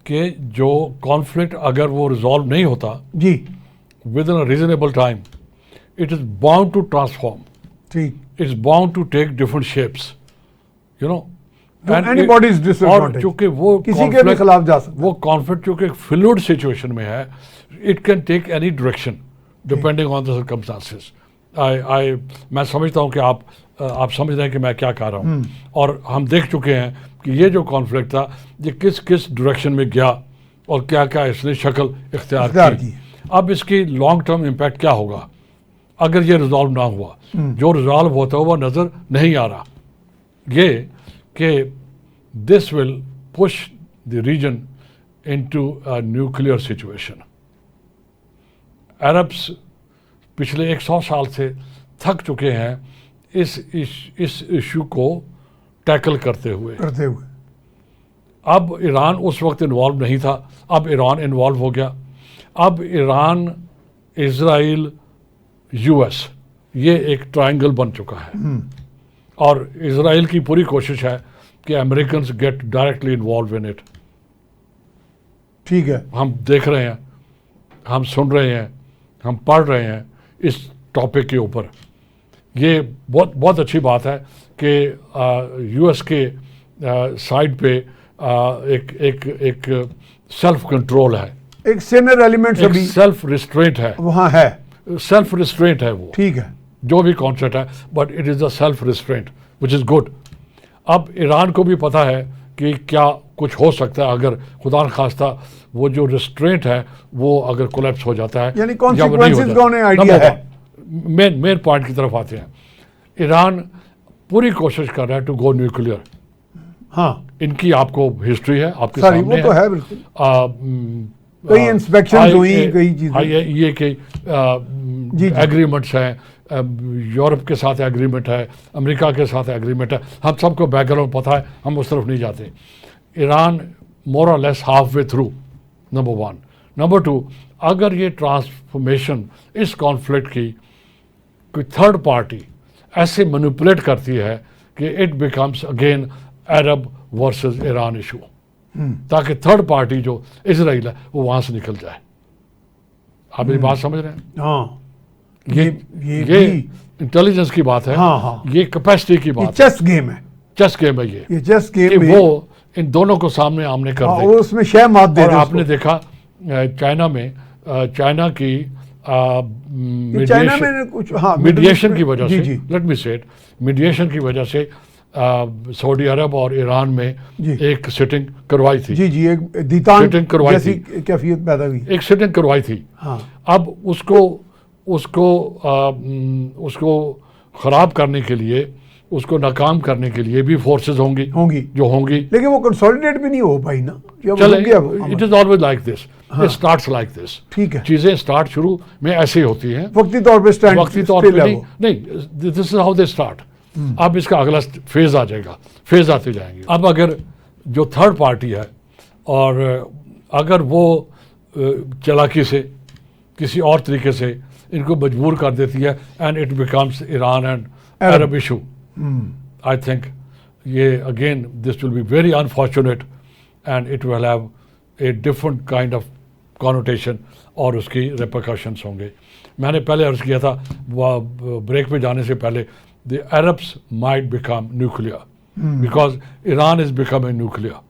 کہ جو کانفلکٹ اگر وہ ریزالو نہیں ہوتا جی with in reasonable time it is bound to transform, ٹھیک, it is bound to take different shapes, you know. Anybody's dis or advantage, چونکہ وہ کسی کے بھی خلاف جا سکتا وہ کانفلکٹ چونکہ ایک فلوئڈ سچویشن میں ہے, it can take any direction depending on the circumstances. میں سمجھتا ہوں کہ آپ سمجھ رہے ہیں کہ میں کیا کہہ رہا ہوں, اور ہم دیکھ چکے ہیں کہ یہ جو کانفلکٹ تھا یہ کس کس ڈائریکشن میں گیا اور کیا کیا اس نے شکل اختیار کی. اب اس کی لانگ ٹرم امپیکٹ کیا ہوگا اگر یہ ریزالو نہ ہوا؟ جو ریزالو ہوتا ہوا نظر نہیں آ رہا یہ کہ this will push the region into a nuclear situation. Arabs پچھلے 100 سال سے تھک چکے ہیں اس ایشو کو ٹیکل کرتے ہوئے. اب ایران اس وقت انوالو نہیں تھا, اب ایران انوالو ہو گیا. اب ایران, اسرائیل, یو ایس یہ ایک ٹرائنگل بن چکا ہے, اور اسرائیل کی پوری کوشش ہے کہ Americans get directly involve in it. ٹھیک ہے, ہم دیکھ رہے ہیں, ہم سن رہے ہیں, ہم پڑھ رہے ہیں اس ٹاپک کے اوپر. یہ بہت اچھی بات ہے کہ یو ایس کے سائڈ پہ ایک سیلف کنٹرول ہے, ایک سینئر ایلیمنٹ ابھی سیلف ریسٹرینٹ ہے وہاں ہے, سیلف ریسٹرینٹ ہے وہ, ٹھیک ہے, جو بھی کانسیپٹ ہے, but it is a self restraint which is good. اب ایران کو بھی پتہ ہے کہ کیا کچھ ہو سکتا ہے اگر خدا نخواستہ وہ جو ریسٹرینٹ ہے وہ اگر کولیپس ہو جاتا ہے, یعنی کانسیکوینسز کا انہیں آئیڈیا ہے. مین پوائنٹ کی طرف آتے ہیں. ایران پوری کوشش کر رہا ہے ٹو گو نیوکلیئر. ہاں, ان کی آپ کو ہسٹری ہے, آپ کے سامنے وہ تو ہے بالکل, کئی انسپیکشنز ہوئی, کئی چیزیں, یہ کہ ایگریمنٹس ہیں, یورپ کے ساتھ ایگریمنٹ ہے, امریکہ کے ساتھ ایگریمنٹ ہے, ہم سب کو بیک گراؤنڈ پتہ ہے, ہم اس طرف نہیں جاتے. Iran more or less halfway through, number 1. Number 2, اگر یہ ٹرانسفارمیشن اس کانفلکٹ کی کوئی تھرڈ پارٹی ایسے مینیپولیٹ کرتی ہے کہ it becomes again Arab versus Iran issue, تاکہ تھرڈ پارٹی جو اسرائیل ہے وہ وہاں سے نکل جائے. آپ میری بات سمجھ رہے ہیں؟ ہاں, یہ انٹیلیجنس کی بات ہے, یہ کیپیسٹی کی بات ہے, چیس گیم ہے, چیس گیم ہے یہ چیس کہ گیم وہ ان دونوں کو سامنے آمنے کر دے. اس میں شہ مات دے. اور آپ نے دیکھا چائنا میں, چائنا کی میڈیشن کی وجہ سے, لیٹ می سے اٹ, میڈیشن کی وجہ سے سعودی عرب اور ایران میں ایک سٹنگ کروائی تھی. جی ایک دیتان جیسی کیفیت پیدا ہوئی, ایک سٹنگ کروائی تھی. اب اس کو خراب کرنے کے لیے, اس کو ناکام کرنے کے لیے بھی فورسز ہوں گی جو ہوں گی, لیکن وہ کنسولیڈیٹ بھی نہیں ہو پائی نا. چلے, it is always like this, it starts like this. ٹھیک ہے, چیزیں اسٹارٹ شروع میں ایسے ہی ہوتی ہیں, وقتی طور پہ نہیں, دس از ہاؤ دے اسٹارٹ. اب اس کا اگلا فیز آ جائے گا, فیز آتے جائیں گے. اب اگر جو تھرڈ پارٹی ہے اور اگر وہ چالاکی سے کسی اور طریقے سے ان کو مجبور کر دیتی ہے and it becomes Iran and Arab issue, I think یہ again this will be very unfortunate and it will have a different kind of connotation, اور اس کی ریپرکشنس ہوں گے. میں نے پہلے عرض کیا تھا بریک پہ جانے سے پہلے, the Arabs might become nuclear because Iran is becoming nuclear.